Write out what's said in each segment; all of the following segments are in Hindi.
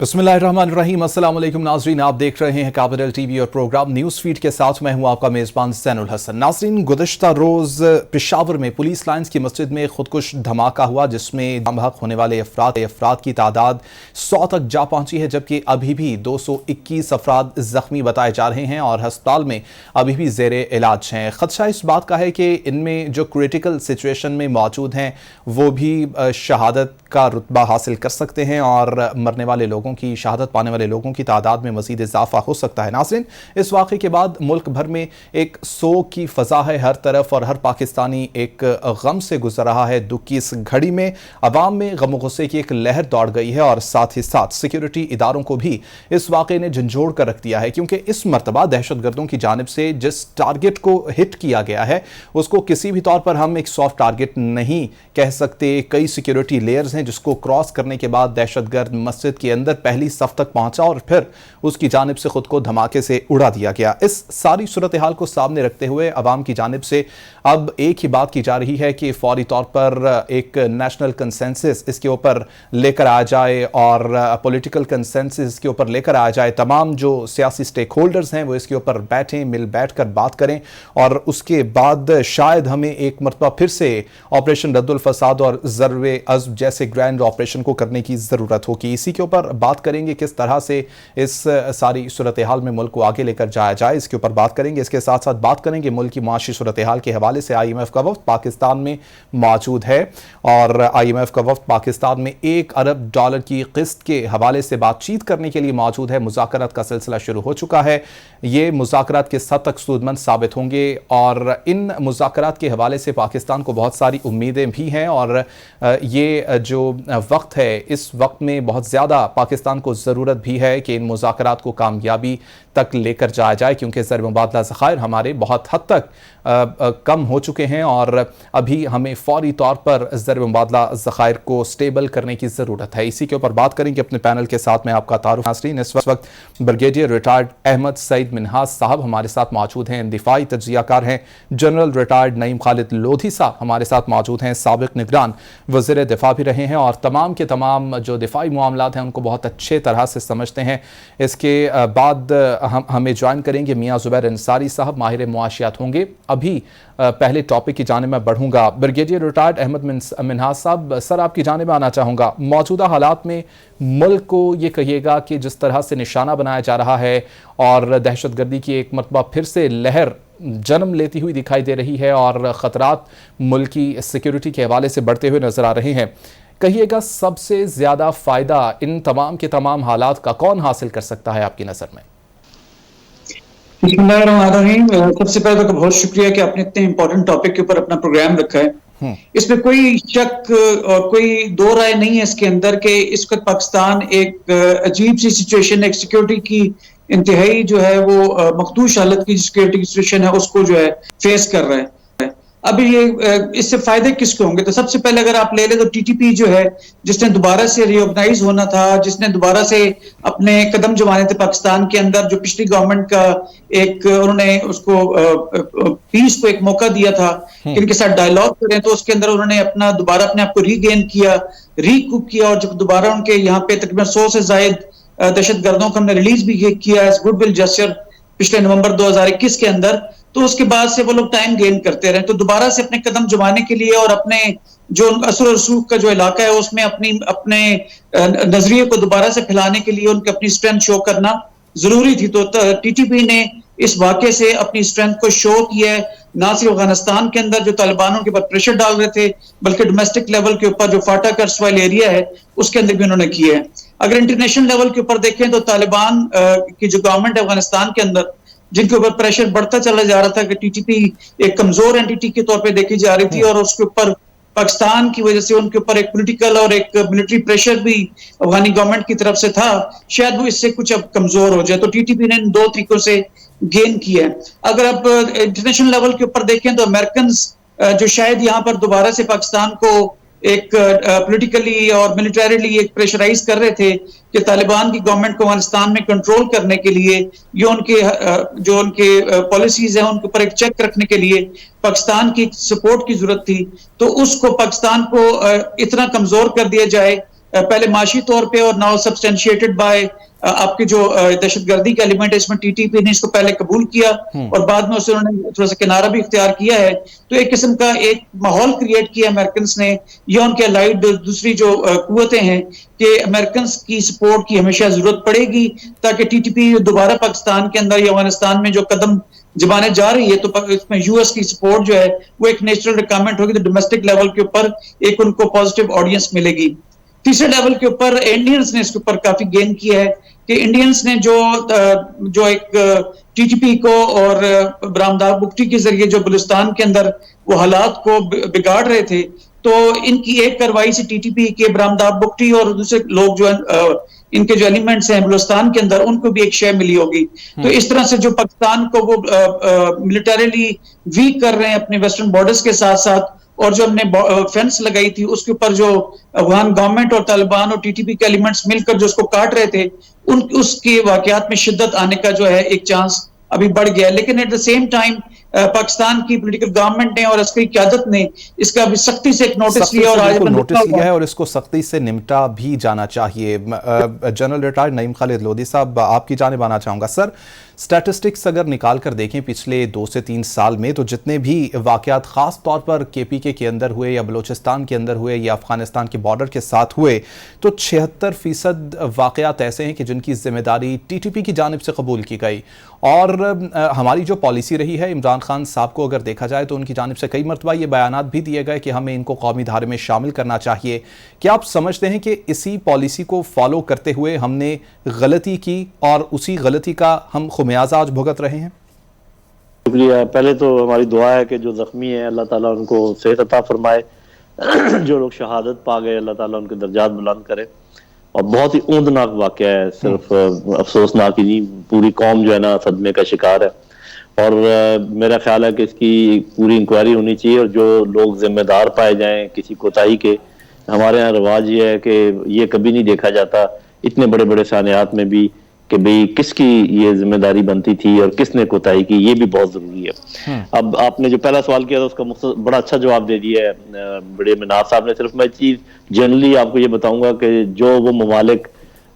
बिस्मिल्लाहिर्रहमानिर्रहीम। अस्सलाम वालेकुम नाज़रीन, आप देख रहे हैं कैपिटल टीवी और प्रोग्राम न्यूज़ फीड के साथ मैं हूं आपका मेज़बान ज़ैनुल हसन। नाज़रीन, गुज़िश्ता रोज़ पेशावर में पुलिस लाइन्स की मस्जिद में खुदकुश धमाका हुआ जिसमें जाम बहक होने वाले अफराद की तादाद 100 तक जा पहुंची है, जबकि अभी भी 221 अफराद ज़ख्मी बताए जा रहे हैं और हस्पताल में अभी भी ज़ेरे इलाज हैं। ख़दशा इस बात का है कि इनमें जो क्रिटिकल सिचुएशन में मौजूद हैं वो भी शहादत का रुतबा हासिल कर सकते हैं और मरने वाले लोगों की, शहादत पाने वाले लोगों की तादाद में मजीद इजाफा हो सकता है। नाज़रीन, इस वाक़े के बाद मुल्क भर में एक सोग की फ़ज़ा है हर तरफ और हर पाकिस्तानी एक गम से गुजर रहा है। दुख की इस घड़ी में अवाम में गम गुस्से की एक लहर दौड़ गई है और साथ ही साथ सिक्योरिटी इदारों को भी इस वाक़े ने झंझोड़ कर रख दिया है, क्योंकि इस मरतबा दहशतगर्दों की जानिब से जिस टारगेट को हिट किया गया है उसको किसी भी तौर पर हम एक सॉफ्ट टारगेट नहीं कह सकते। कई सिक्योरिटी लेयर्स हैं जिसको क्रॉस करने के बाद दहशतगर्द मस्जिद के अंदर पहली सफ तक पहुंचा और फिर उसकी जानिब से खुद को धमाके से उड़ा दिया गया। इस सारी सूरत हाल को सामने रखते हुए अवाम की जानिब से अब एक ही बात की जा रही है कि फौरी तौर पर एक नेशनल कंसेंसस इसके ऊपर लेकर आ जाए और पॉलिटिकल कंसेंसस इसके ऊपर लेकर आ जाए। तमाम जो सियासी स्टेक होल्डर्स हैं वो इसके ऊपर बैठें, बैठ कर बात करें और उसके बाद शायद हमें एक मरतबा फिर से ऑपरेशन रद्दुल फसाद और ज़र्वे अज़्ब जैसे ग्रैंड ऑपरेशन को करने की ज़रूरत होगी। इसी के ऊपर बात करेंगे किस तरह से इस सारी सूरत हाल में मुल्क को आगे लेकर जाया जाए, इसके ऊपर बात करेंगे। इसके साथ साथ बात करेंगे मुल्क की माशी सूरत हाल के हवाले से। IMF का वफ्द पाकिस्तान में मौजूद है और IMF का वफ्द पाकिस्तान में $1 अरब की किस्त के हवाले से बातचीत करने के लिए मौजूद है। मुज़ाकरात का सिलसिला शुरू हो चुका है। ये मुज़ाकरात किस हद तक सूदमंद साबित होंगे और इन मुज़ाकरात के हवाले से पाकिस्तान को बहुत सारी उम्मीदें भी हैं और ये जो वक्त है इस वक्त में बहुत ज़्यादा पाकिस्तान को ज़रूरत भी है कि इन मुज़ाकरात को कामयाबी तक लेकर जाया जाए, क्योंकि ज़र मुबादला ज़खायर हमारे बहुत हद तक कम हो चुके हैं और अभी हमें फौरी तौर पर ज़र मुबादला ज़खायर को स्टेबल करने की ज़रूरत है। इसी के ऊपर बात करेंगे अपने पैनल के साथ। मैं आपका तारुफ नाज़रीन, इस वक्त ब्रिगेडियर रिटायर्ड अहमद सईद मिन्हाज साहब हमारे साथ मौजूद हैं, दिफाई तज्ज़ियाकार हैं। जनरल रिटायर्ड नईम खालिद लोधी साहब हमारे साथ मौजूद हैं, साबिक़ निगरान वज़ीर दिफा भी रहे हैं और तमाम के तमाम जो दिफाई मामलात हैं उनको बहुत अच्छे तरह से समझते हैं। इसके बाद हमें ज्वाइन करेंगे मियाँ ज़ुबैर अंसारी साहब, माहिर मुआशियात होंगे। अभी पहले टॉपिक की जानिब में बढ़ूंगा। ब्रिगेडियर रिटायर्ड अहमद मिन्हाज साहब, सर आपकी जानिब आना चाहूँगा। मौजूदा हालात में मुल्क को ये कहिएगा कि जिस तरह से निशाना बनाया जा रहा है और दहशतगर्दी की एक मरतबा फिर से लहर जन्म लेती हुई दिखाई दे रही है और ख़तरात मुल्क की सिक्योरिटी के हवाले से बढ़ते हुए नजर आ रहे हैं, कहिएगा सबसे ज़्यादा फ़ायदा इन तमाम के तमाम हालात का कौन हासिल कर सकता है आपकी नज़र में? सबसे पहले तो बहुत शुक्रिया कि आपने इतने इंपॉर्टेंट टॉपिक के ऊपर अपना प्रोग्राम रखा है। इसमें कोई शक और कोई दो राय नहीं है इसके अंदर कि इस वक्त पाकिस्तान एक अजीब सी सिचुएशन, एक सिक्योरिटी की इंतहाई जो है वो मखदूश हालत की सिक्योरिटी की सिचुएशन है उसको जो है फेस कर रहा है। अब ये इससे फायदे किसके होंगे? तो सबसे पहले अगर आप ले लें तो TTP जो है, जिसने दोबारा से रिऑर्गेनाइज होना था, जिसने दोबारा से अपने कदम जमाने थे पाकिस्तान के अंदर, जो पिछली गवर्नमेंट का एक उन्होंने उसको पीस को एक मौका दिया था कि इनके साथ डायलॉग करें, तो उसके अंदर उन्होंने अपना दोबारा अपने आप को रीगेन किया, रीकूप किया और जब दोबारा उनके यहाँ पे तकरीबन 100 से जायद दहशतगर्दों को हमने रिलीज भी किया एज गुडविल जेस्चर पिछले नवंबर 2021 के अंदर, तो उसके बाद से वो लोग टाइम गेन करते रहे। तो दोबारा से अपने कदम जमाने के लिए और अपने जो असर रसूख का जो इलाका है उसमें अपने नजरिए को दोबारा से फैलाने के लिए उनकी अपनी स्ट्रेंथ शो करना जरूरी थी। तो TTP ने इस वाक़े से अपनी स्ट्रेंथ को शो किया है, ना सिर्फ अफगानिस्तान के अंदर जो तालिबानों के ऊपर प्रेशर डाल रहे थे, बल्कि डोमेस्टिक लेवल के ऊपर जो फाटा कर्सवाइल एरिया है उसके अंदर भी उन्होंने किया है। अगर इंटरनेशनल लेवल के ऊपर देखें तो तालिबान की जो गवर्नमेंट है अफगानिस्तान के अंदर, जिनके ऊपर प्रेशर बढ़ता चला जा रहा था कि TTP एक कमजोर एंटिटी के तौर पे देखी जा रही थी और उसके ऊपर पाकिस्तान की वजह से उनके ऊपर एक पॉलिटिकल और एक मिलिट्री प्रेशर भी अफगानी गवर्नमेंट की तरफ से था, शायद वो इससे कुछ अब कमजोर हो जाए। तो TTP ने इन दो तरीकों से गेन किया है। अगर आप इंटरनेशनल लेवल के ऊपर देखें तो अमेरिकन जो शायद यहाँ पर दोबारा से पाकिस्तान को एक पॉलिटिकली और मिलिटरीली एक प्रेशराइज कर रहे थे कि तालिबान की गवर्नमेंट को अफगानिस्तान में कंट्रोल करने के लिए ये उनके पॉलिसीज हैं उनके ऊपर एक चेक रखने के लिए पाकिस्तान की सपोर्ट की जरूरत थी। तो उसको पाकिस्तान को इतना कमजोर कर दिया जाए पहले माशी तौर पे और नाउ सब्सटेंशिएटेड बाय आपके जो दहशतगर्दी का एलिमेंट है इसमें टीटीपी ने इसको पहले कबूल किया और बाद में उन्होंने थोड़ा सा किनारा भी इख्तियार किया है। तो एक किस्म का एक माहौल क्रिएट किया अमेरिकन ने या उनके अलाइड दूसरी जो कुव्वतें हैं कि अमेरिकन की सपोर्ट की हमेशा जरूरत पड़ेगी ताकि टीटीपी दोबारा पाकिस्तान के अंदर या अफगानिस्तान में जो कदम जमाने जा रही है तो इसमें यूएस की सपोर्ट जो है वो एक नेचुरल रिक्वायरमेंट होगी। तो डोमेस्टिक लेवल के ऊपर एक उनको पॉजिटिव ऑडियंस मिलेगी। तीसरे लेवल के ऊपर इंडियंस ने इसके ऊपर काफी गेन किया है कि इंडियंस ने जो एक टीटीपी को और बरामदार बुगटी के जरिए जो बलूचिस्तान के अंदर वो हालात को बिगाड़ रहे थे, तो इनकी एक कार्रवाई से टीटीपी के बरामदार बुगटी और दूसरे लोग जो इनके जो एलिमेंट्स हैं बलूचिस्तान के अंदर उनको भी एक शय मिली होगी। तो इस तरह से जो पाकिस्तान को वो मिलिटरीली वीक कर रहे हैं अपने वेस्टर्न बॉर्डर्स के साथ साथ, और जो हमने फेंस लगाई थी उसके ऊपर जो अफगान गवर्नमेंट और तालिबान और टीटीपी के एलिमेंट्स मिलकर जो उसको काट रहे थे उसके वाकयात में शिद्दत आने का जो है एक चांस अभी बढ़ गया। लेकिन at the same time Pakistan की पॉलिटिकल गवर्नमेंट ने और अस्करी क़यादत ने इसका अभी सख्ती से एक नोटिस लिया और आज नोटिस लिया है और इसको सख्ती से निपटा भी जाना चाहिए। जनरल रिटायर्ड नईम खालिद लोधी साहब, आपकी जानिब आना चाहूंगा। सर, स्टैटिस्टिक्स अगर निकाल कर देखें पिछले 2 से 3 साल में, तो जितने भी वाकयात ख़ास तौर पर केपीके के अंदर हुए या बलूचिस्तान के अंदर हुए या अफगानिस्तान के बॉर्डर के साथ हुए, तो 76% वाकयात ऐसे हैं कि जिनकी जिम्मेदारी टीटीपी की जानिब से कबूल की गई। और हमारी जो पॉलिसी रही है, इमरान खान साहब को अगर देखा जाए तो उनकी जानिब से कई मरतबा ये बयानात भी दिए गए कि हमें इनको कौमी धारे में शामिल करना चाहिए। क्या आप समझते हैं कि इसी पॉलिसी को फॉलो करते हुए हमने गलती की और उसी गलती का हम खुमियाजा आज भुगत रहे हैं? शुक्रिया। पहले तो हमारी दुआ है कि जो जख्मी है अल्लाह ताला उनको सेहत अता फरमाए, जो लोग शहादत पा गए अल्लाह ताला उनके दर्जात बुलंद करे। और बहुत ही ऊंदनाक वाक़या है, सिर्फ अफसोसनाक ही नहीं, पूरी कौम जो है ना सदमे का शिकार है। और मेरा ख्याल है कि इसकी पूरी इंक्वायरी होनी चाहिए और जो लोग जिम्मेदार पाए जाएं किसी कोताही के। हमारे यहाँ रिवाज ये है कि ये कभी नहीं देखा जाता इतने बड़े बड़े सानियात में भी कि भाई किसकी ये जिम्मेदारी बनती थी और किसने कोताही की, ये भी बहुत जरूरी है। अब आपने जो पहला सवाल किया था उसका बड़ा अच्छा जवाब दे दिया है बड़े मिनाज साहब ने। सिर्फ मैं चीज जनरली आपको ये बताऊंगा कि जो वो ममालिक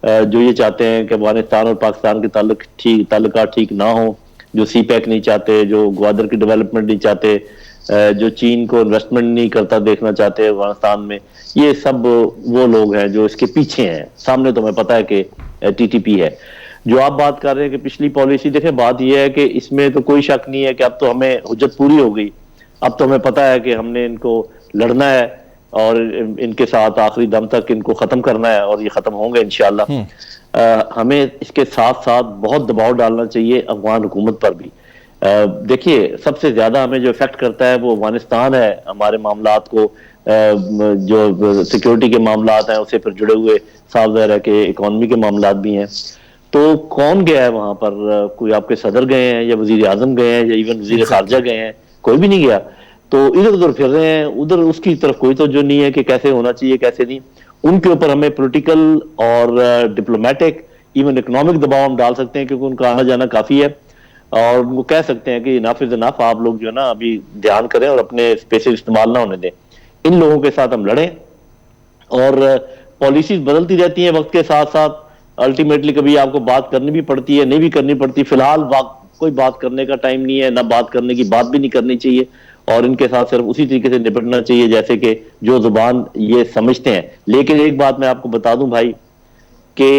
जो ये चाहते हैं कि अफगानिस्तान और पाकिस्तान के ताल्लुकात ठीक ना हो, जो सीपैक नहीं चाहते, जो ग्वादर की डेवलपमेंट नहीं चाहते, जो चीन को इन्वेस्टमेंट नहीं करता देखना चाहते अफगानिस्तान में, ये सब वो लोग हैं जो इसके पीछे हैं। सामने तो हमें पता है कि टीटीपी है। जो आप बात कर रहे हैं कि पिछली पॉलिसी, देखें बात यह है कि इसमें तो कोई शक नहीं है कि अब तो हमें हुज्जत पूरी हो गई। अब तो हमें पता है कि हमने इनको लड़ना है और इनके साथ आखिरी दम तक इनको खत्म करना है और ये खत्म होंगे इंशाल्लाह। हमें इसके साथ साथ बहुत दबाव डालना चाहिए अफगान हुकूमत पर भी। देखिए सबसे ज्यादा हमें जो इफेक्ट करता है वो अफगानिस्तान है। हमारे मामलात को जो सिक्योरिटी के मामलात हैं उससे फिर जुड़े हुए साफ ज़ाहिर है कि इकॉनमी के मामलात भी हैं। तो कौन गया है वहां पर? कोई आपके सदर गए हैं या वजीर आजम गए हैं या इवन वजीर खारजा गए हैं? कोई भी नहीं गया। तो इधर उधर फिर रहे हैं, उधर उसकी तरफ कोई तो जो नहीं है कि कैसे होना चाहिए कैसे नहीं। उनके ऊपर हमें पॉलिटिकल और डिप्लोमेटिक इवन इकोनॉमिक दबाव हम डाल सकते हैं क्योंकि उनका आना जाना काफी है। और वो कह सकते हैं कि इनफ इज इनफ, आप लोग जो है ना अभी ध्यान करें और अपने स्पेशल इस्तेमाल ना होने दें। इन लोगों के साथ हम लड़ें और पॉलिसीज बदलती रहती हैं वक्त के साथ साथ। अल्टीमेटली कभी आपको बात करनी भी पड़ती है, नहीं भी करनी पड़ती। फिलहाल कोई बात करने का टाइम नहीं है, ना बात करने की बात भी नहीं करनी चाहिए और इनके साथ सिर्फ उसी तरीके से निपटना चाहिए जैसे कि जो जुबान ये समझते हैं। लेकिन एक बात मैं आपको बता दूं भाई कि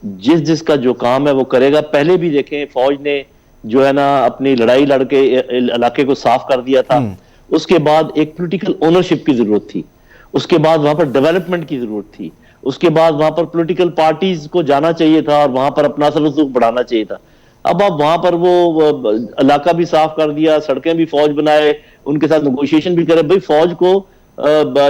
जिसका जो काम है वो करेगा। पहले भी देखें फौज ने जो है ना अपनी लड़ाई लड़के इलाके को साफ कर दिया था। उसके बाद एक पॉलिटिकल ओनरशिप की जरूरत थी, उसके बाद वहां पर डेवलपमेंट की जरूरत थी, उसके बाद वहां पर पॉलिटिकल पार्टीज को जाना चाहिए था और वहां पर अपना असर रसूख बढ़ाना चाहिए था। अब आप वहां पर वो इलाका भी साफ कर दिया, सड़कें भी फौज बनाए, उनके साथ नेगोशिएशन भी करे। भाई फौज को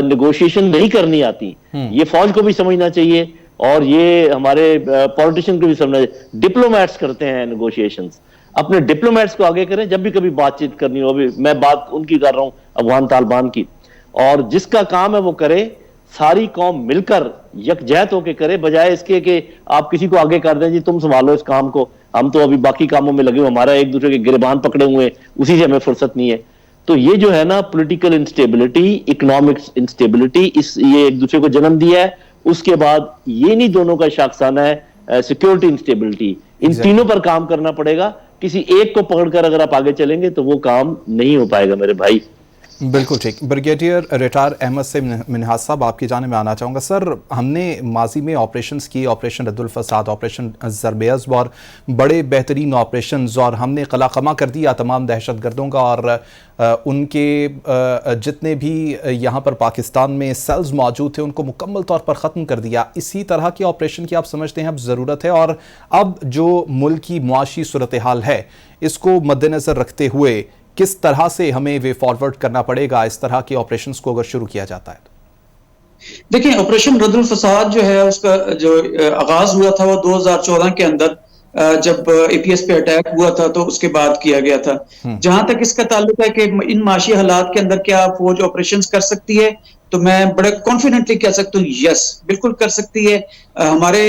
नेगोशिएशन नहीं करनी आती, ये फौज को भी समझना चाहिए और ये हमारे पॉलिटिशियन को भी समझना चाहिए। डिप्लोमैट्स करते हैं नेगोशिएशंस, अपने डिप्लोमैट्स को आगे करें। जब भी कभी बातचीत करनी हो, अभी मैं बात उनकी कर रहा हूं अफगान तालिबान की, और जिसका काम है वो करे। सारी कौम मिलकर यकजहत होकर करे, बजाय इसके कि आप किसी को आगे कर दें जी तुम संभालो इस काम को, हम तो अभी बाकी कामों में लगे हुए, हमारा एक दूसरे के गिरबान पकड़े हुए, उसी से हमें फुर्सत नहीं है। तो ये जो है ना पॉलिटिकल इंस्टेबिलिटी, इकोनॉमिक इंस्टेबिलिटी, ये एक दूसरे को जन्म दिया है उसके बाद ये नहीं दोनों का शाखसाना है सिक्योरिटी इंस्टेबिलिटी, इन तीनों पर काम करना पड़ेगा। किसी एक को पकड़कर अगर आप आगे चलेंगे तो वो काम नहीं हो पाएगा मेरे भाई। बिल्कुल ठीक। ब्रिगेडियर रिटायर अहमद से मिन्हाज साहब, आपकी जाने में आना चाहूँगा। सर, हमने माजी में ऑपरेशंस किए, ऑपरेशन रद्दुल फसाद, ऑपरेशन ज़रबेज़्ब और बड़े बेहतरीन ऑपरेशंस, और हमने कलाकमा कर दिया तमाम दहशतगर्दों का, और उनके जितने भी यहाँ पर पाकिस्तान में सेल्स मौजूद थे उनको मुकम्मल तौर पर ख़त्म कर दिया। इसी तरह के ऑपरेशन की आप समझते हैं अब ज़रूरत है? और अब जो मुल्क की मुआशी सूरत हाल है, इसको मद्देनज़र रखते हुए किस तरह से हमें वे फॉरवर्ड करना पड़ेगा इस तरह के ऑपरेशंस को अगर शुरू किया जाता है? देखिए, ऑपरेशन रद्दुल फसाद जो है उसका जो आगाज हुआ था वो 2014 के अंदर जब एपीएस पे अटैक हुआ था तो उसके बाद किया गया था। जहां तक इसका ताल्लुक है कि इन माशी हालात के अंदर क्या फौज ऑपरेशंस कर सकती है, तो मैं बड़े कॉन्फिडेंटली कह सकता हूँ यस, बिल्कुल कर सकती है। हमारे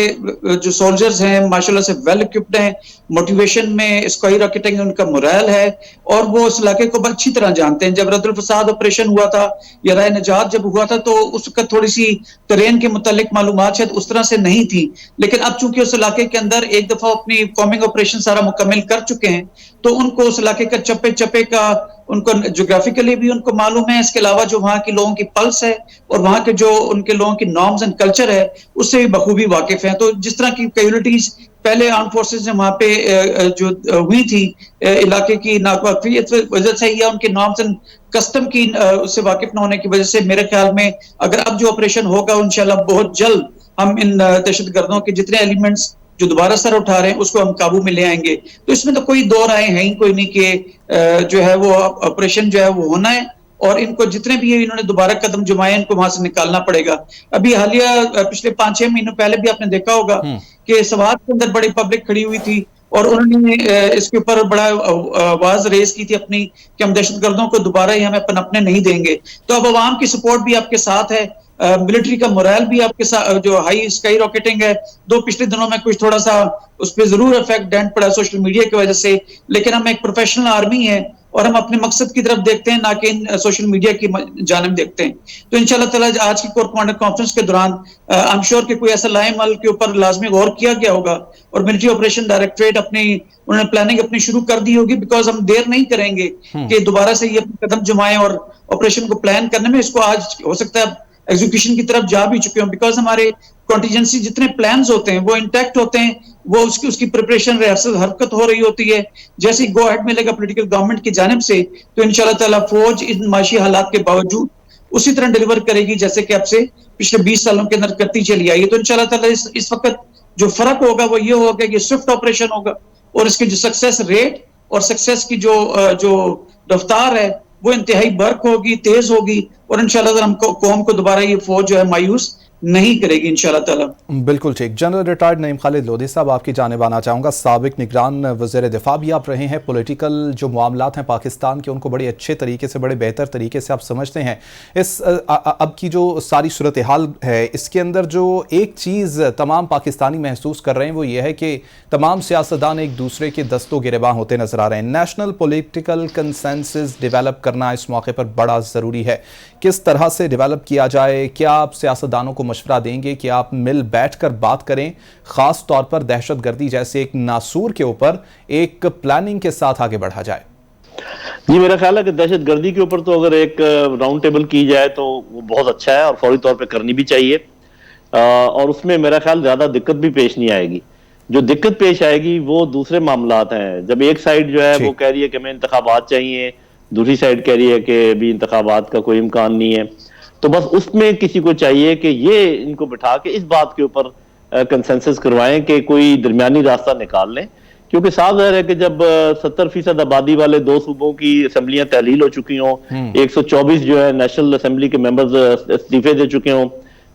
जो सोल्जर्स हैं माशाल्लाह से वेल इक्विप्ड हैं, मोटिवेशन में स्काई रॉकेटिंग उनका मोरल है, और वो उस इलाके को अच्छी तरह जानते हैं। जब रद्दुल फसाद ऑपरेशन हुआ था या राय निजात जब हुआ था तो उसका थोड़ी सी टेरेन के मुतालिक मालूमात शायद उस तरह से नहीं थी, लेकिन अब चूंकि उस इलाके के अंदर एक दफा अपनी कॉमिंग ऑपरेशन सारा मुकम्मल कर चुके हैं तो उनको उस इलाके का चप्पे चप्पे का उनको जोग्राफिकली भी उनको मालूम है। इसके अलावा जो वहाँ के लोगों की पल्स है और वहाँ के जो उनके लोगों की नॉर्म्स एंड कल्चर है उससे भी बखूबी वाकिफ हैं। तो जिस तरह की कैजुअलिटीज पहले आर्म फोर्सेज ने वहाँ पे जो हुई थी इलाके की नावाकिफियत वजह से या उनके नॉर्म्स एंड कस्टम की उससे वाकिफ न होने की वजह से, मेरे ख्याल में अगर अब जो ऑपरेशन होगा इंशाल्लाह बहुत जल्द हम इन दहशतगर्दों के जितने एलिमेंट्स जो दोबारा सर उठा रहे हैं उसको हम काबू में ले आएंगे। तो इसमें तो कोई दो राय है ही कोई नहीं कि जो है वो ऑपरेशन जो है वो होना है, और इनको जितने भी इन्होंने दोबारा कदम जमाए इनको वहां से निकालना पड़ेगा। अभी हालिया पिछले 5-6 महीनों पहले भी आपने देखा होगा कि सवात के अंदर बड़ी पब्लिक खड़ी हुई थी और उन्होंने इसके ऊपर बड़ा आवाज रेज की थी अपनी कि हम दहशतगर्दों को दोबारा ही हमें पनपने नहीं देंगे। तो अब अवाम की सपोर्ट भी आपके साथ है, मिलिट्री का मोरल भी आपके साथ, जो हाई स्काई रॉकेटिंग है दो पिछले दिनों में कुछ थोड़ा सा उस पर जरूर इफेक्ट डेंट पड़ा सोशल मीडिया की वजह से, लेकिन हम एक प्रोफेशनल आर्मी है और हम अपने मकसद की तरफ देखते हैं ना कि सोशल मीडिया की जानिब देखते हैं। तो इंशाल्लाह ताला आज की कोर कमांडर कॉन्फ्रेंस के दौरान आई एम श्योर कि कोई ऐसा लाएमल के ऊपर लाजमी गौर किया गया होगा और मिलिट्री ऑपरेशन डायरेक्टरेट अपनी उन्होंने प्लानिंग अपनी शुरू कर दी होगी, बिकॉज हम देर नहीं करेंगे कि दोबारा से ये कदम जमाएं और ऑपरेशन को प्लान करने में। इसको आज हो सकता है एग्जीक्यूशन की तरफ जा भी चुके हों, बिकॉज हमारे कॉन्टीजेंसी जितने प्लान्स होते हैं वो इंटैक्ट होते हैं, वो उसकी प्रिपरेशन रिहर्सल हरकत हो रही होती है। जैसे गो हेड मिलेगा पॉलिटिकल गवर्नमेंट की जानिब से तो इंशाल्लाह ताला फौज इन माशी हालात के बावजूद उसी तरह डिलीवर करेगी जैसे कि अब से पिछले 20 सालों के अंदर करती चली आई है। तो इंशाल्लाह ताला इस वक्त जो फर्क होगा वो ये होगा कि स्विफ्ट ऑपरेशन होगा और इसकी जो सक्सेस रेट और सक्सेस की जो रफ्तार है वो इंतहाई बर्क होगी, तेज होगी, और इंशाल्लाह हम कौम को दोबारा ये फौज जो है मायूस नहीं करेगी इंशाल्लाह ताला। बिल्कुल ठीक। जनरल रिटायर्ड नईम खालिद लोधी साहब, आपकी जानिब आना चाहूँगा। साबिक निगरान वज़ीर दिफा भी आप रहे हैं, पॉलिटिकल जो मामलात हैं पाकिस्तान के उनको बड़े अच्छे तरीके से, बड़े बेहतर तरीके से आप समझते हैं। इस अब की जो सारी सूरत हाल है इसके अंदर जो एक चीज़ तमाम पाकिस्तानी महसूस कर रहे हैं वो ये है कि तमाम सियासतदान एक दूसरे के दस्तों गिरबां होते नजर आ रहे हैं। नेशनल पॉलिटिकल कंसेंसस डेवलप करना इस मौके पर बड़ा ज़रूरी है। किस तरह से डेवलप किया जाए? क्या आप सियासतदानों को मशवरा देंगे कि आप मिल बैठकर बात करें, खास तौर पर दहशतगर्दी जैसे एक नासूर के ऊपर एक प्लानिंग के साथ आगे बढ़ा जाए? जी, मेरा ख्याल है कि दहशतगर्दी के ऊपर तो अगर एक राउंड टेबल की जाए तो वो बहुत अच्छा है और फौरी तौर पे करनी भी चाहिए, और उसमें मेरा ख्याल ज्यादा दिक्कत भी पेश नहीं आएगी। जो दिक्कत पेश आएगी वो दूसरे मामलात हैं। जब एक साइड जो है वो कह रही है कि हमें इंतखाबात चाहिए, दूसरी साइड कह रही है कि अभी इंतखाबात का कोई इम्कान नहीं है, तो बस उसमें किसी को चाहिए कि ये इनको बिठा के इस बात के ऊपर कंसेंसस करवाएं कि कोई दरमियानी रास्ता निकाल लें। क्योंकि साफ ज़ाहिर है कि जब 70% आबादी वाले 2 सूबों की असेंबलियां तहलील हो चुकी हों, 124 जो है नेशनल असेंबली के मेंबर्स इस्तीफे दे चुके हों,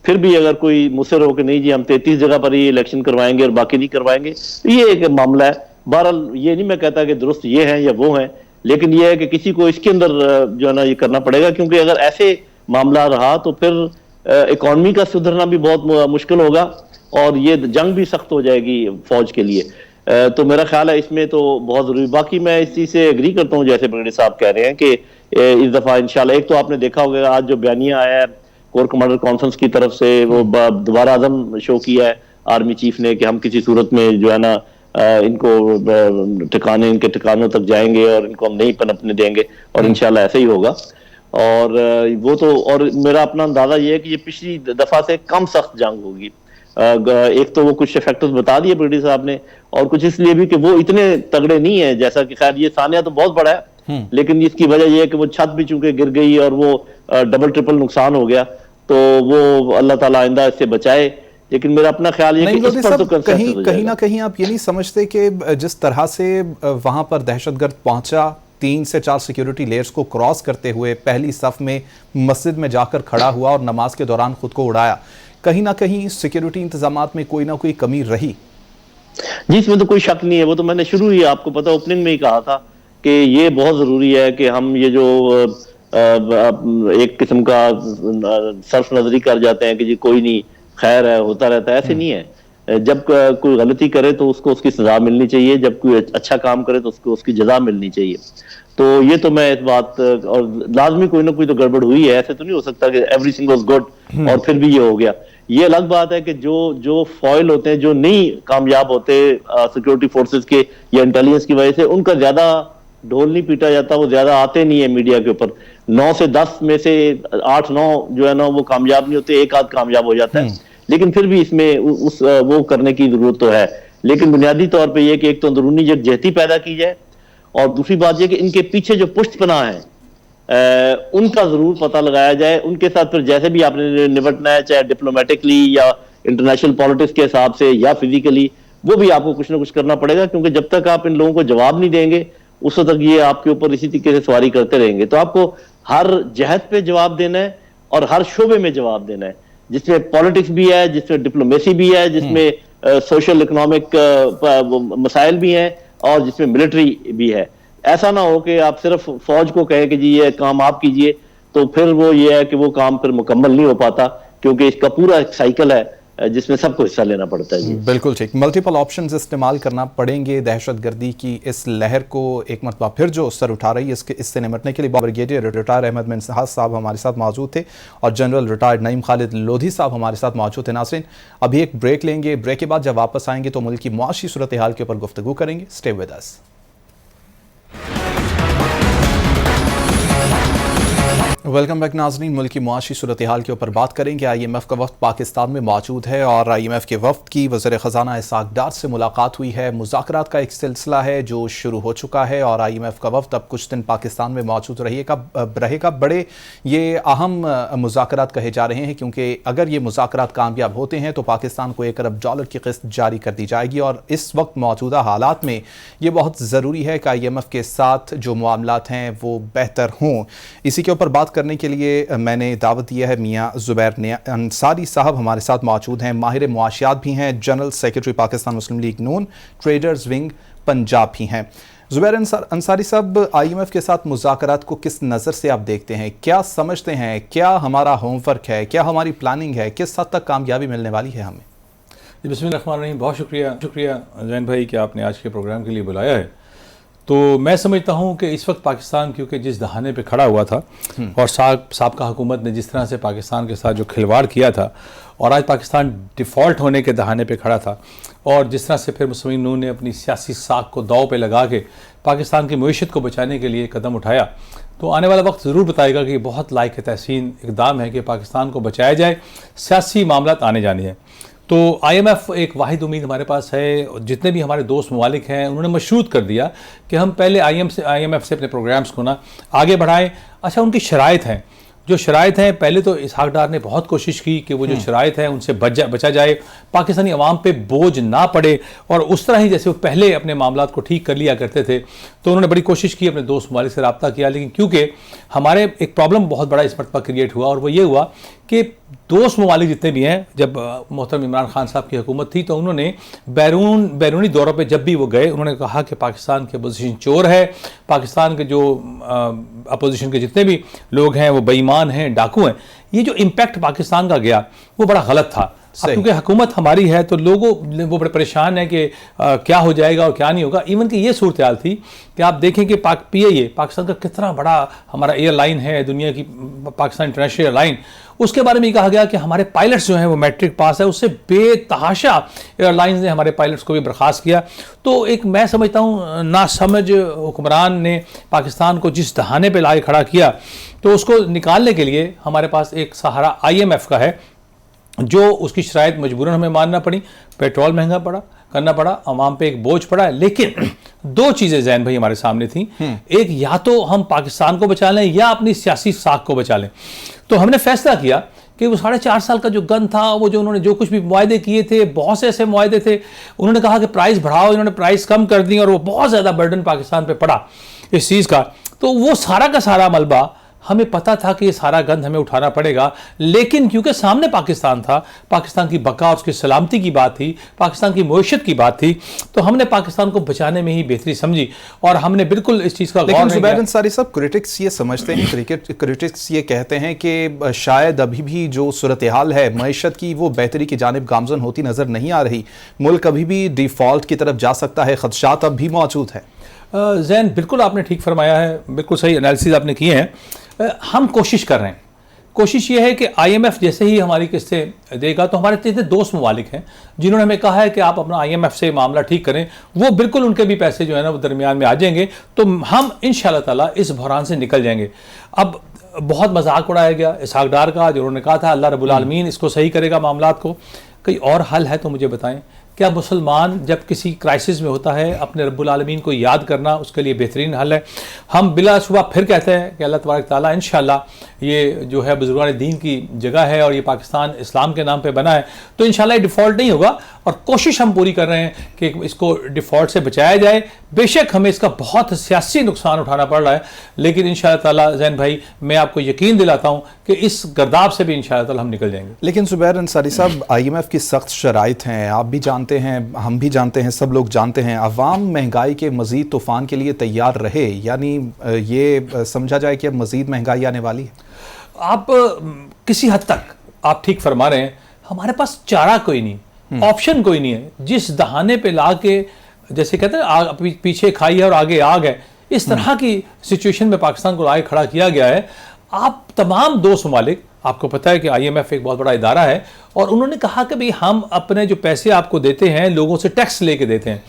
फिर भी अगर कोई मुसर हो कि नहीं जी हम 33 जगह पर ही इलेक्शन करवाएंगे और बाकी नहीं करवाएंगे, तो ये एक मामला है। बहरहाल ये नहीं मैं कहता कि दुरुस्त ये हैं या वो हैं, लेकिन यह है कि किसी को इसके अंदर जो है ना ये करना पड़ेगा, क्योंकि अगर ऐसे मामला रहा तो फिर इकॉनमी का सुधरना भी बहुत मुश्किल होगा और ये जंग भी सख्त हो जाएगी फौज के लिए। तो मेरा ख्याल है इसमें तो बहुत जरूरी। बाकी मैं इस चीज से एग्री करता हूँ जैसे ब्रिगेडियर साहब कह रहे हैं कि इस दफा इंशाल्लाह, एक तो आपने देखा होगा आज जो बयानिया आया है कोर कमांडर कॉन्फ्रेंस की तरफ से वो दोबारा आजम शो किया है आर्मी चीफ ने कि हम किसी सूरत में जो है ना इनको इनके ठिकानों तक जाएंगे और इनको हम नहीं पनपने देंगे, और इंशाल्लाह ऐसे ही होगा। और वो तो, और मेरा अपना अंदाजा ये है कि ये पिछली दफा से कम सख्त जंग होगी। एक तो वो कुछ फैक्टर्स बता दिए ब्रिटिश साहब ने, और कुछ इसलिए भी कि वो इतने तगड़े नहीं है, जैसा कि खैर ये सानिया तो बहुत बड़ा है, लेकिन इसकी वजह यह है कि वो छत भी चूंकि गिर गई और वो डबल ट्रिपल नुकसान हो गया, तो वो अल्लाह ताला आइंदा इससे बचाए। लेकिन मेरा अपना ख्याल ये कि इस पर तो कहीं ना कहीं आप ये नहीं समझते कि जिस तरह से वहां पर दहशतगर्द पहुंचा, 3 से 4 सिक्योरिटी लेयर्स को क्रॉस करते हुए पहली सफ में मस्जिद में जाकर खड़ा हुआ और नमाज के दौरान खुद को उड़ाया, कहीं ना कहीं सिक्योरिटी इंतजामात में कोई ना कोई कमी रही? जी, इसमें तो कोई शक नहीं है। वो तो मैंने शुरू ही आपको पता ओपनिंग में ही कहा था कि ये बहुत जरूरी है कि हम ये जो एक किस्म का सर्फ नजरी कर जाते हैं कि जी कोई नहीं, खैर है, होता रहता है, ऐसे नहीं है। जब कोई गलती करे तो उसको उसकी सजा मिलनी चाहिए, जब कोई अच्छा काम करे तो उसको उसकी जजा मिलनी चाहिए। तो ये तो मैं इस बात, और लाजमी कोई ना कोई तो गड़बड़ हुई है, ऐसे तो नहीं हो सकता कि एवरीथिंग वाज गुड और फिर भी ये हो गया। ये अलग बात है कि जो फॉइल होते हैं, जो नहीं कामयाब होते सिक्योरिटी फोर्सेस के या इंटेलिजेंस की वजह से, उनका ज्यादा ढोल नहीं पीटा जाता, वो ज्यादा आते नहीं है मीडिया के ऊपर। 9 से 10 में से 8-9 जो है ना वो कामयाब नहीं होते, एक आध कामयाब हो जाता है। लेकिन फिर भी इसमें वो करने की जरूरत तो है। लेकिन बुनियादी तौर पे ये कि एक तो अंदरूनी यकजहती पैदा की जाए, और दूसरी बात यह कि इनके पीछे जो पुष्टपना है उनका जरूर पता लगाया जाए। उनके साथ फिर जैसे भी आपने निपटना है, चाहे डिप्लोमेटिकली या इंटरनेशनल पॉलिटिक्स के हिसाब से या फिजिकली, वो भी आपको कुछ ना कुछ करना पड़ेगा, क्योंकि जब तक आप इन लोगों को जवाब नहीं देंगे उस तक ये आपके ऊपर इसी तरीके से सवारी करते रहेंगे। तो आपको हर जहत पे जवाब देना है और हर शोबे में जवाब देना है, जिसमें पॉलिटिक्स भी है, जिसमें डिप्लोमेसी भी है, जिसमें सोशल इकोनॉमिक मसाइल भी हैं, और जिसमें मिलिट्री भी है। ऐसा ना हो कि आप सिर्फ फौज को कहें कि जी ये काम आप कीजिए, तो फिर वो ये है कि वो काम फिर मुकम्मल नहीं हो पाता, क्योंकि इसका पूरा एक साइकिल है जिसमें सबको हिस्सा लेना पड़ता है। जी बिल्कुल ठीक, मल्टीपल ऑप्शंस इस्तेमाल करना पड़ेंगे। दहशतगर्दी की इस लहर को एक मरतबा फिर जो सर उठा रही है, इससे निपटने के लिए ब्रिगेडियर रिटायर्ड अहमद मिनहाज साहब हमारे साथ मौजूद थे, और जनरल रिटायर्ड नईम खालिद लोधी साहब हमारे साथ मौजूद थे। नाज़रीन, अभी एक ब्रेक लेंगे, ब्रेक के बाद जब वापस आएंगे तो मुल्क की मुआशी सूरत हाल के ऊपर गुफ्तगू करेंगे। Stay with us. Welcome back नाज़रीन, मुल्क की मुआशी सूरत हाल के ऊपर बात करेंगे। IMF का वफ्द पाकिस्तान में मौजूद है, और IMF के वफ्द की वज़ीर ख़जाना इसाक डार से मुलाकात हुई है। मुज़ाकरात का एक सिलसिला है जो शुरू हो चुका है, और IMF का वफ्द अब कुछ दिन पाकिस्तान में मौजूद रहेगा। बड़े ये अहम मुज़ाकरात कहे जा रहे हैं, क्योंकि अगर ये मुज़ाकरात कामयाब होते हैं तो पाकिस्तान को $1 अरब की किस्त जारी कर दी जाएगी, और इस वक्त मौजूदा हालात में ये बहुत ज़रूरी है कि IMF के साथ जो मामलात हैं वो बेहतर हों। इसी के ऊपर बात करने के लिए मैंने दावत दिया है मियाँ ज़ुबैर अंसारी साहब हमारे साथ मौजूद हैं, माहिर मुआशियात भी हैं, जनरल सेक्रेटरी पाकिस्तान मुस्लिम लीग नून, ट्रेडर्स विंग पंजाब भी हैं। ज़ुबैर अंसारी साहब, IMF के साथ मुज़ाकरात को किस नज़र से आप देखते हैं? क्या समझते हैं, क्या हमारा होमवर्क है, क्या हमारी प्लानिंग है, किस हद तक कामयाबी मिलने वाली है हमें? बिस्मिल्लाहिर्रहमानिर्रहीम, बहुत शुक्रिया जैन भाई कि आपने आज के प्रोग्राम के लिए बुलाया है। तो मैं समझता हूँ कि इस वक्त पाकिस्तान क्योंकि जिस दहाने पे खड़ा हुआ था, और साबका हुकूमत ने जिस तरह से पाकिस्तान के साथ जो खिलवाड़ किया था, और आज पाकिस्तान डिफ़ॉल्ट होने के दहाने पे खड़ा था, और जिस तरह से फिर मुस्लिम नून ने अपनी सियासी साख को दाव पे लगा के पाकिस्तान की मईशत को बचाने के लिए कदम उठाया, तो आने वाला वक्त ज़रूर बताएगा कि बहुत लायक तहसीन इक़दाम है कि पाकिस्तान को बचाया जाए। सियासी मामलात आने जाने हैं, तो IMF एक वाहिद उम्मीद हमारे पास है। जितने भी हमारे दोस्त ममालिक हैं उन्होंने मशरूत कर दिया कि हम पहले IMF से अपने प्रोग्राम्स को ना आगे बढ़ाएं। अच्छा, उनकी शराइत हैं, जो शराइत हैं, पहले तो इसहाक डार ने बहुत कोशिश की कि वो जो शराइत हैं उनसे बचा जाए, पाकिस्तानी अवाम पे बोझ ना पड़े, और उस तरह ही जैसे वो पहले अपने मामलात को ठीक कर लिया करते थे, तो उन्होंने बड़ी कोशिश की, अपने दोस्त ममालिक से रब्ता किया। लेकिन क्योंकि हमारे एक प्रॉब्लम बहुत बड़ा इस मरतबा क्रिएट हुआ, और वो ये हुआ कि दोस्त ममालिक जितने भी हैं, जब मोहतरम इमरान खान साहब की हुकूमत थी तो उन्होंने बैरूनी दौरों पे जब भी वो गए, उन्होंने कहा कि पाकिस्तान के अपोजिशन चोर है, पाकिस्तान के जो अपोजिशन के जितने भी लोग हैं वो बेईमान हैं, डाकू हैं। ये जो इम्पैक्ट पाकिस्तान का गया वो बड़ा गलत था। अब क्योंकि हुकूमत हमारी है तो लोगों वो बड़े परेशान है कि क्या हो जाएगा और क्या नहीं होगा। इवन कि ये सूरत हाल थी कि आप देखें कि PIA पाकिस्तान का कितना बड़ा हमारा एयरलाइन है, दुनिया की पाकिस्तान इंटरनेशनल एयरलाइन, उसके बारे में ये कहा गया कि हमारे पायलट्स जो हैं वो मैट्रिक पास है, उससे बेतहाशा एयरलाइंस ने हमारे पायलट्स को भी बर्खास्त किया। तो एक मैं समझता हूँ नासमझ हुक्मरान ने पाकिस्तान को जिस दहाने पे लाके खड़ा किया, तो उसको निकालने के लिए हमारे पास एक सहारा IMF का है, जो उसकी शराइत मजबूरन हमें मानना पड़ी। पेट्रोल महंगा पड़ा, करना पड़ा, अवाम पे एक बोझ पड़ा है। लेकिन दो चीज़ें जैन भाई हमारे सामने थी, एक या तो हम पाकिस्तान को बचा लें या अपनी सियासी साख को बचा लें। तो हमने फैसला किया कि वो 4.5 साल का जो गन था, वो जो उन्होंने जो कुछ भी मुआहदे किए थे, बहुत से ऐसे मुआहदे थे, उन्होंने कहा कि प्राइस बढ़ाओ, इन्होंने प्राइस कम कर दी और वो बहुत ज़्यादा बर्डन पाकिस्तान पे पड़ा इस चीज़ का। तो वो सारा का सारा मलबा हमें पता था कि ये सारा गंद हमें उठाना पड़ेगा, लेकिन क्योंकि सामने पाकिस्तान था, पाकिस्तान की बका, उसकी सलामती की बात थी, पाकिस्तान की मईशत की बात थी, तो हमने पाकिस्तान को बचाने में ही बेहतरी समझी और हमने बिल्कुल इस चीज़ का गौर नहीं किया। लेकिन जुबैर अंसारी साहब, क्रिटिक्स ये समझते हैं, क्रिटिक्स ये कहते हैं कि शायद अभी भी जो सूरत हाल है मईशत की, वो बेहतरी की जानिब गामजन होती नज़र नहीं आ रही। मुल्क अभी भी डिफ़ॉल्ट की तरफ जा सकता है, खदशात अब भी मौजूद है। जैन, बिल्कुल आपने ठीक फरमाया है, बिल्कुल सही एनालिसिस आपने किए हैं। हम कोशिश कर रहे हैं, कोशिश ये है कि IMF जैसे ही हमारी किस्तें देगा, तो हमारे इतने दोस्त ममालिक हैं जिन्होंने हमें कहा है कि आप अपना IMF से मामला ठीक करें, वो बिल्कुल उनके भी पैसे जो है ना वो दरमियान में आ जाएंगे, तो हम इंशाअल्लाह ताला इस बहरान से निकल जाएंगे। अब बहुत मजाक उड़ाया गया इसहाक डार का, जो उन्होंने कहा था अल्लाह रब्बुल आलमीन इसको सही करेगा मामलात को। कोई और हल है तो मुझे बताएं। क्या मुसलमान जब किसी क्राइसिस में होता है, अपने रब्बुल आलमीन को याद करना उसके लिए बेहतरीन हल है। हम बिलाशुबा फिर कहते हैं कि अल्लाह तबारक ताला इंशाअल्लाह ये जो है बुजुर्गान दीन की जगह है और ये पाकिस्तान इस्लाम के नाम पे बना है, तो इंशाअल्लाह ये डिफ़ॉल्ट नहीं होगा और कोशिश हम पूरी कर रहे हैं कि इसको डिफ़ॉल्ट से बचाया जाए। बेशक हमें इसका बहुत सियासी नुकसान उठाना पड़ रहा है, लेकिन इंशाअल्लाह ताला जैन भाई मैं आपको यकीन दिलाता हूँ कि इस गर्दाब से भी इंशाअल्लाह ताला हम निकल जाएंगे। लेकिन जुबैर अंसारी साहब, IMF की सख्त शराइत हैं, आप भी जानते हैं, हम भी जानते हैं, सब लोग जानते हैं। अवाम महंगाई के मज़ीद तूफ़ान के लिए तैयार रहे, यानी ये समझा जाए कि अब मज़ीद महंगाई आने वाली है। आप किसी हद तक आप ठीक फरमा रहे हैं, हमारे पास चारा कोई नहीं, ऑप्शन कोई नहीं है। जिस दहाने पे ला के, जैसे कहते हैं पीछे खाई है और आगे आग है, इस तरह की सिचुएशन में पाकिस्तान को लाके खड़ा किया गया है। आप तमाम दोस्त ममालिक, आपको पता है कि IMF एक बहुत बड़ा इदारा है और उन्होंने कहा कि भाई हम अपने जो पैसे आपको देते हैं लोगों से टैक्स लेके देते हैं।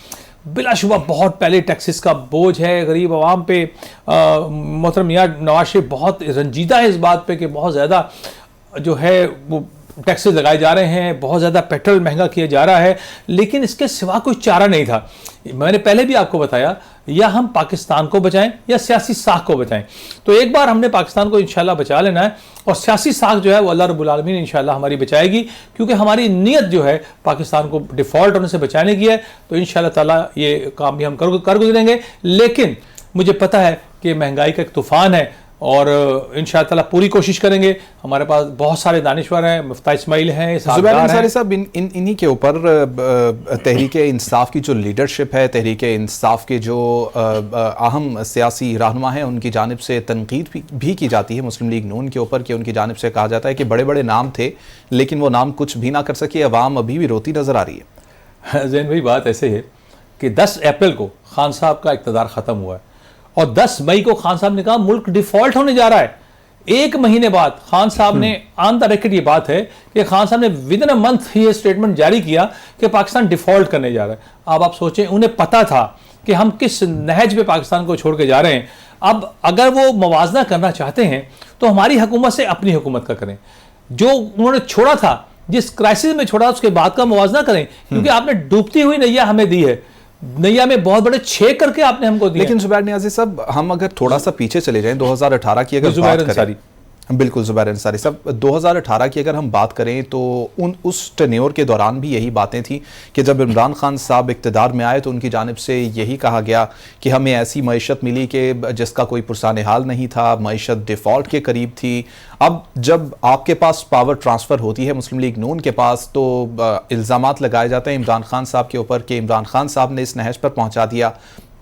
बिलाशुबा बहुत पहले टैक्सेस का बोझ है गरीब आवाम पे। मोहतरम मियां नवाज शरीफ बहुत रंजीदा है इस बात पे कि बहुत ज़्यादा जो है वो टैक्सेस लगाए जा रहे हैं, बहुत ज़्यादा पेट्रोल महंगा किया जा रहा है, लेकिन इसके सिवा कोई चारा नहीं था। मैंने पहले भी आपको बताया, या हम पाकिस्तान को बचाएं या सियासी साख को बचाएं। तो एक बार हमने पाकिस्तान को इंशाल्लाह बचा लेना है और सियासी साख जो है वो अल्लाह रब्बुल आलमीन इंशाल्लाह हमारी बचाएगी, क्योंकि हमारी नीयत जो है पाकिस्तान को डिफ़ॉल्ट होने से बचाने की है। तो इंशाल्लाह ताला ये काम भी हम कर गुजरेंगे। लेकिन मुझे पता है कि महंगाई का एक तूफ़ान है और इंशाअल्लाह ताला पूरी कोशिश करेंगे। हमारे पास बहुत सारे दानिश्वर हैं, मुफ्ती इस्माइल हैं, जुबैर अंसारी साहब, इन्हीं के ऊपर तहरीक इंसाफ की जो लीडरशिप है, तहरीक इंसाफ के जो अहम सियासी रहनुमा हैं, उनकी जानिब से तनकीद भी की जाती है मुस्लिम लीग नून के ऊपर, कि उनकी जानिब से कहा जाता है कि बड़े बड़े नाम थे लेकिन वो नाम कुछ भी ना कर सके, अवाम अभी भी रोती नज़र आ रही है। जैन भाई बात ऐसे है कि 10 अप्रैल को खान साहब का इक़्तिदार ख़त्म हुआ है और 10 मई को खान साहब ने कहा मुल्क डिफ़ॉल्ट होने जा रहा है। एक महीने बाद खान साहब ने ऑन द रिकॉर्ड, ये बात है कि खान साहब ने विद इन अ मंथ ये स्टेटमेंट जारी किया कि पाकिस्तान डिफ़ॉल्ट करने जा रहा है। अब आप सोचें, उन्हें पता था कि हम किस नहज पे पाकिस्तान को छोड़ के जा रहे हैं। अब अगर वो मुवाजना करना चाहते हैं तो हमारी हुकूमत से अपनी हुकूमत का करें। जो उन्होंने छोड़ा था, जिस क्राइसिस में छोड़ा, उसके बाद का मुवाजना करें, क्योंकि आपने डूबती हुई नैया हमें दी है, नैया में बहुत बड़े छेद करके आपने हमको दिया। लेकिन जुबैर नियाज़ी साहब, हम अगर थोड़ा सा पीछे चले जाएं, 2018 की अगर बात करें, बिल्कुल जुबैर अंसारी साहब, 2018 की अगर हम बात करें तो उस टेन्योर के दौरान भी यही बातें थी कि जब इमरान खान साहब इक़्तिदार में आए तो उनकी जानिब से यही कहा गया कि हमें ऐसी मईशत मिली कि जिसका कोई पुरसान हाल नहीं था, मईशत डिफ़ॉल्ट के करीब थी। अब जब आपके पास पावर ट्रांसफ़र होती है मुस्लिम लीग नून के पास, तो इल्ज़ामात लगाए जाते हैं इमरान खान साहब के ऊपर कि इमरान खान साहब ने इस नहज पर पहुँचा दिया।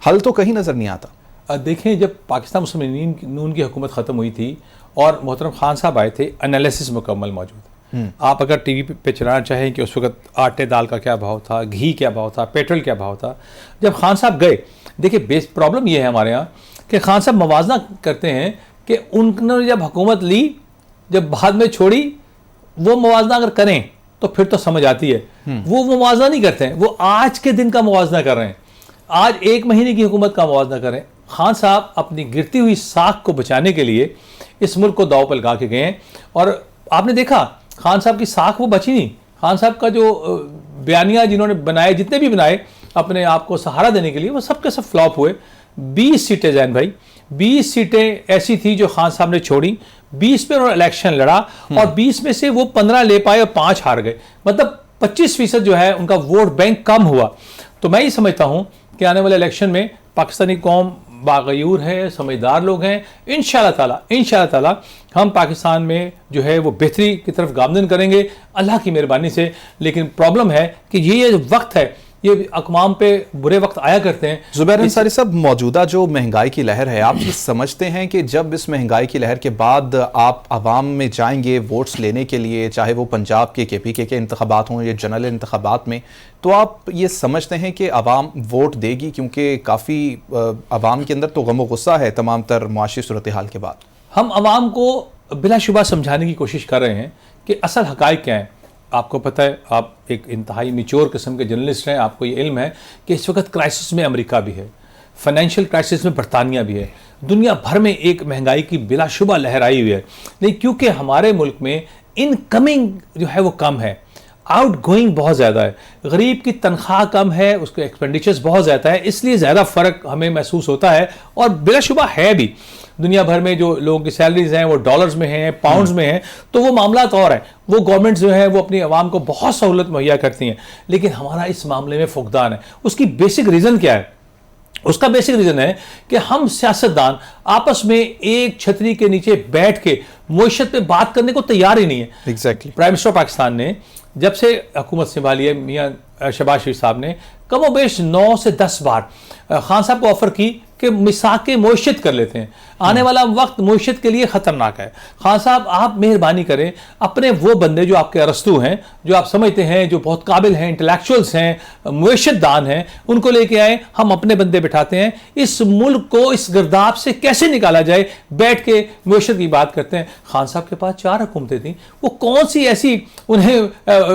हल तो कहीं नज़र नहीं आता। देखें, जब पाकिस्तान मुस्लिम लीग नून की हुकूमत ख़त्म हुई थी और मोहतरम खान साहब आए थे, एनालिसिस मुकम्मल मौजूद है। आप अगर टीवी पे चलाना चाहें कि उस वक्त आटे दाल का क्या भाव था, घी क्या भाव था, पेट्रोल क्या भाव था, जब खान साहब गए, देखिए बेस प्रॉब्लम ये है हमारे यहाँ कि खान साहब मवाजना करते हैं कि उन्होंने जब हुकूमत ली, जब बाद में छोड़ी, वो मवाजना अगर करें तो फिर तो समझ आती है। वो मुआवजा नहीं करते हैं, वो आज के दिन का मुआवजा कर रहे हैं, आज 1 महीने की हुकूमत का मुआवजा कर रहे हैं। खान साहब अपनी गिरती हुई साख को बचाने के लिए इस मुल्क को दांव पर लगा के गए हैं। और आपने देखा खान साहब की साख वो बची नहीं। खान साहब का जो बयानिया जिन्होंने बनाए, जितने भी बनाए अपने आप को सहारा देने के लिए, वो सब के सब फ्लॉप हुए। 20 सीटें जैन भाई, 20 सीटें ऐसी थी जो खान साहब ने छोड़ी। 20 पे उन्होंने इलेक्शन लड़ा और 20 में से वो 15 ले पाए और 5 हार गए। मतलब 25% जो है उनका वोट बैंक कम हुआ। तो मैं ये समझता हूं कि आने वाले इलेक्शन में पाकिस्तानी कौम बागयूर है, समझदार लोग हैं। इंशाअल्लाह ताला हम पाकिस्तान में जो है वो बेहतरी की तरफ गामजन करेंगे अल्लाह की मेहरबानी से। लेकिन प्रॉब्लम है कि ये वक्त है, ये अक़वाम पे बुरे वक्त आया करते हैं। ज़ुबैर अंसारी साहब, मौजूदा जो महंगाई की लहर है, आप ये समझते हैं कि जब इस महंगाई की लहर के बाद आप आवाम में जाएंगे वोट्स लेने के लिए, चाहे वो पंजाब के KPK के इंतखाबात हों या जनरल इंतखाबात में, तो आप ये समझते हैं कि आवाम वोट देगी? क्योंकि काफ़ी आवाम के अंदर तो गम व गुस्सा है तमाम तर मुआशी सूरत हाल के बाद। हम आवाम को बिलाशुबा समझाने की कोशिश कर रहे हैं कि असल हक़ाइक़ क्या है। आपको पता है, आप एक इंतहाई मिच्योर किस्म के जर्नलिस्ट हैं, आपको ये इल्म है कि इस वक्त क्राइसिस में अमेरिका भी है, फाइनेंशियल क्राइसिस में बरतानिया भी है, दुनिया भर में एक महंगाई की बिलाशुबा लहर आई हुई है। लेकिन क्योंकि हमारे मुल्क में इनकमिंग जो है वो कम है, आउट गोइंग बहुत ज़्यादा है, गरीब की तनख्वाह कम है, उसके एक्सपेंडिचर्स बहुत ज़्यादा है, इसलिए ज़्यादा फ़र्क हमें महसूस होता है। और बिलाशुबा है भी, दुनिया भर में जो लोगों की सैलरीज हैं वो डॉलर्स में हैं, पाउंड्स में हैं, तो वो मामला तो और है। वो गवर्नमेंट जो है वो अपनी आवाम को बहुत सहूलत मुहैया करती हैं, लेकिन हमारा इस मामले में फुकदान है। उसकी बेसिक रीज़न क्या है? उसका बेसिक रीज़न है कि हम सियासतदान आपस में एक छतरी के नीचे बैठ के मुईशत पे बात करने को तैयार ही नहीं है। एग्जैक्टली। प्राइम मिनिस्टर पाकिस्तान ने जब से हुकूमत संभाली है, मियाँ शहबाज शरीफ साहब ने कमोबेश 9 से 10 बार खान साहब को ऑफर की कि मिसाक मुईशत कर लेते हैं, आने वाला वक्त मुईशत के लिए ख़तरनाक है। खान साहब आप मेहरबानी करें, अपने वो बंदे जो आपके अरस्तू हैं, जो आप समझते हैं जो बहुत काबिल हैं, इंटेलेक्चुअल्स हैं, मुईशत दान हैं, उनको लेके आए, हम अपने बंदे बिठाते हैं, इस मुल्क को इस गिरदाब से कैसे निकाला जाए, बैठ के मुईशत की बात करते हैं। खान साहब के पास 4 हुकूमतें थी, वो कौन सी ऐसी उन्हें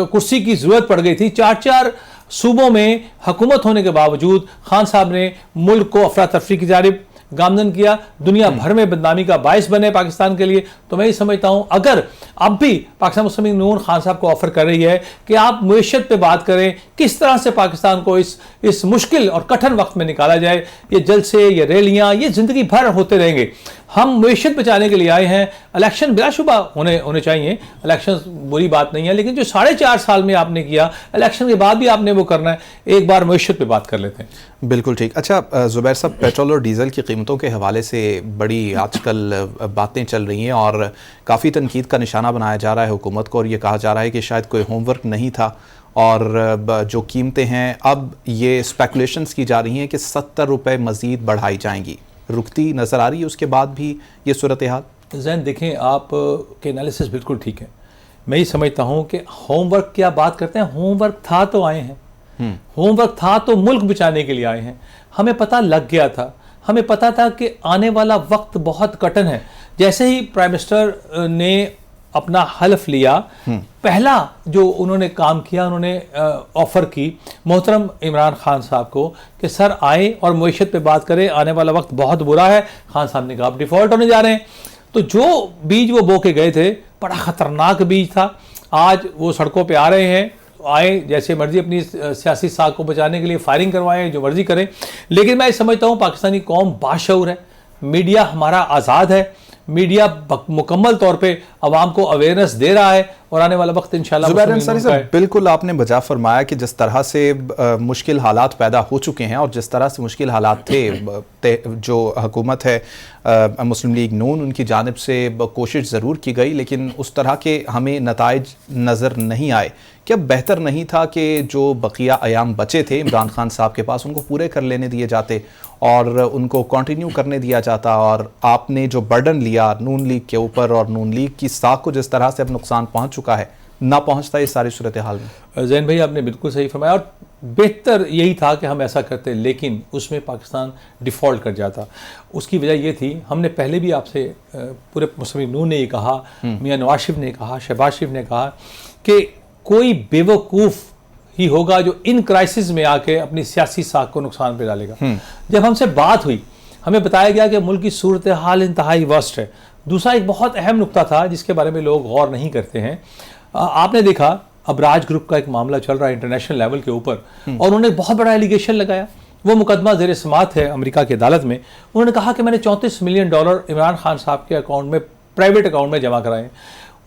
कुर्सी की ज़रूरत पड़ गई थी? 4 सूबों में हुकूमत होने के बावजूद खान साहब ने मुल्क को अफरा तफरी की जानिब गामजन किया, दुनिया भर में बदनामी का बायस बने पाकिस्तान के लिए। तो मैं ये समझता हूँ अगर अब भी पाकिस्तान मुस्लिम लीग नून खान साहब को ऑफर कर रही है कि आप मुईशत पे बात करें, किस तरह से पाकिस्तान को इस मुश्किल और कठिन वक्त में निकाला जाए, ये जलसे, ये रैलियाँ, ये ज़िंदगी भर होते रहेंगे। हम मुईशत बचाने के लिए आए हैं। इलेक्शन बिलाशुबा होने चाहिए, इलेक्शन बुरी बात नहीं है, लेकिन जो 4.5 साल में आपने किया, इलेक्शन के बाद भी आपने वो करना है। एक बार मुईशत पे बात कर लेते हैं। बिल्कुल ठीक। अच्छा ज़ुबैर साहब, पेट्रोल और डीज़ल की कीमतों के हवाले से बड़ी आजकल बातें चल रही हैं और काफ़ी तनकीद का निशाना बनाया जा रहा है हुकूमत को, और ये कहा जा रहा है कि शायद कोई होमवर्क नहीं था और जो कीमतें हैं अब ये स्पेकुलेशंस की जा रही हैं कि 70 रुपये मज़ीद बढ़ाई जाएंगी। रुकती नज़र आ रही है उसके बाद भी ये सूरत हाल? जैन देखें, आप के एनालिसिस बिल्कुल ठीक है। मैं ये समझता हूँ कि होमवर्क क्या बात करते हैं, होमवर्क था तो आए हैं, होमवर्क था तो मुल्क बचाने के लिए आए हैं। हमें पता लग गया था, हमें पता था कि आने वाला वक्त बहुत कठिन है। जैसे ही प्राइम मिनिस्टर ने अपना हल्फ लिया, पहला जो उन्होंने काम किया, उन्होंने ऑफ़र की मोहतरम इमरान खान साहब को कि सर आए और मुईशत पे बात करें, आने वाला वक्त बहुत बुरा है। खान साहब ने कहा आप डिफ़ॉल्ट होने जा रहे हैं। तो जो बीज वो बो के गए थे, बड़ा ख़तरनाक बीज था। आज वो सड़कों पे आ रहे हैं, आए जैसे मर्जी अपनी सियासी साख को बचाने के लिए फायरिंग करवाएं, जो मर्जी करें। लेकिन मैं समझता हूँ पाकिस्तानी कौम बाशऊर है, मीडिया हमारा आज़ाद है, मीडिया मुकम्मल तौर पे अवाम को अवेयरनेस दे रहा है और आने वाला वक्त इंशाल्लाह। ज़ुबैर अंसारी साहब, बिल्कुल आपने बजा फरमाया कि जिस तरह से मुश्किल हालात पैदा हो चुके हैं और जिस तरह से मुश्किल हालात थे, जो हुकूमत है मुस्लिम लीग नून, उनकी जानिब से कोशिश ज़रूर की गई, लेकिन उस तरह के हमें नताइज नज़र नहीं आए। क्या बेहतर नहीं था कि जो बकिया अयाम बचे थे इमरान खान साहब के पास, उनको पूरे कर लेने दिए जाते और उनको कंटिन्यू करने दिया जाता? और आपने जो बर्डन लिया नून लीग के ऊपर और नून लीग की साख को जिस तरह से अब नुकसान पहुंच चुका है, ना पहुंचता इस सारी सूरत हाल में? जैन भाई आपने बिल्कुल सही फरमाया, और बेहतर यही था कि हम ऐसा करते, लेकिन उसमें पाकिस्तान डिफ़ॉल्ट कर जाता। उसकी वजह ये थी, हमने पहले भी आपसे पूरे मुस्लिम नून ने ये कहा, मियां नवाज शरीफ ने कहा, शहबाज शरीफ ने कहा कि कोई बेवकूफ़ ही होगा जो इन क्राइसिस में आके अपनी सियासी साख को नुकसान पे डालेगा। जब हमसे बात हुई, हमें बताया गया कि मुल्क की सूरत हाल इंतहाई वर्स्ट है। दूसरा एक बहुत अहम नुक्ता था जिसके बारे में लोग गौर नहीं करते हैं। आपने देखा अबराज ग्रुप का एक मामला चल रहा है इंटरनेशनल लेवल के ऊपर, और उन्होंने बहुत बड़ा एलिगेशन लगाया। वो मुकदमा ज़ेर समात है अमेरिका की अदालत में। उन्होंने कहा कि मैंने $34 मिलियन इमरान खान साहब के अकाउंट में, प्राइवेट अकाउंट में जमा कराए।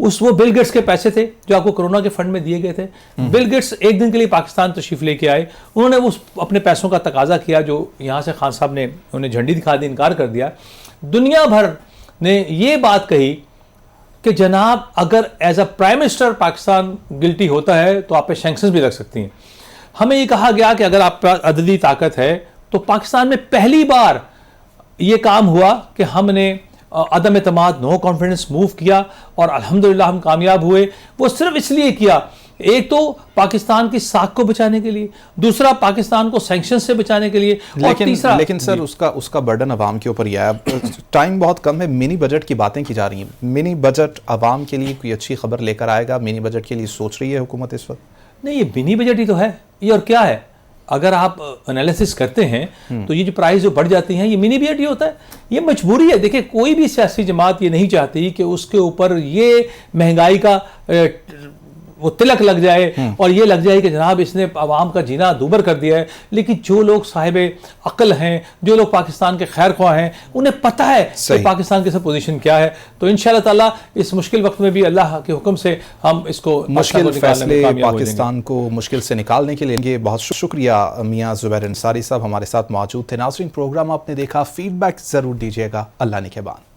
वो बिल गेट्स के पैसे थे जो आपको कोरोना के फंड में दिए गए थे। बिल गेट्स एक दिन के लिए पाकिस्तान तशरीफ लेके आए, उन्होंने उस अपने पैसों का तकाजा किया जो यहाँ से खान साहब ने उन्हें झंडी दिखा दी, इनकार कर दिया। दुनिया भर ने ये बात कही कि जनाब अगर as a prime minister Pakistan guilty होता है तो आप पे सैंक्शंस भी लग सकती हैं। हमें ये कहा गया कि अगर आप पर अददी ताकत है तो पाकिस्तान में पहली बार ये काम हुआ कि हमने अदम एतमाद, नो कॉन्फिडेंस मूव किया, और अल्हम्दुलिल्लाह हम कामयाब हुए। वो सिर्फ इसलिए किया, एक तो पाकिस्तान की साख को बचाने के लिए, दूसरा पाकिस्तान को सैंक्शन से बचाने के लिए, और तीसरा लेकिन सर उसका बर्डन अवाम के ऊपर ही है। टाइम बहुत कम है, मिनी बजट की बातें की जा रही हैं। मिनी बजट अवाम के लिए कोई अच्छी खबर लेकर आएगा? मिनी बजट के लिए सोच रही है हुकूमत इस वक्त? नहीं, ये मिनी बजट ही तो है ये, और क्या है? अगर आप एनालिसिस करते हैं तो ये जो प्राइस जो बढ़ जाती हैं, ये मिनी बजट ही होता है। ये मजबूरी है। देखिए, कोई भी सियासी जमात ये नहीं चाहती कि उसके ऊपर ये महंगाई का वो तिलक लग जाए और ये लग जाए कि जनाब इसने आवाम का जीना दूभर कर दिया है। लेकिन जो लोग साहिब अक्ल हैं, जो लोग पाकिस्तान के खैर ख्वाह हैं, उन्हें पता है कि पाकिस्तान की सब पोजीशन क्या है। तो इंशाअल्लाह ताला इस मुश्किल वक्त में भी अल्लाह के हुक्म से हम इसको मुश्किल फैसले पाकिस्तान को मुश्किल से निकालने के लिए बहुत शुक्रिया मियां ज़ुबैर अंसारी साहब हमारे साथ मौजूद थे। नाज़रीन, प्रोग्राम आपने देखा, फीडबैक ज़रूर दीजिएगा। अल्लाह निगहबान।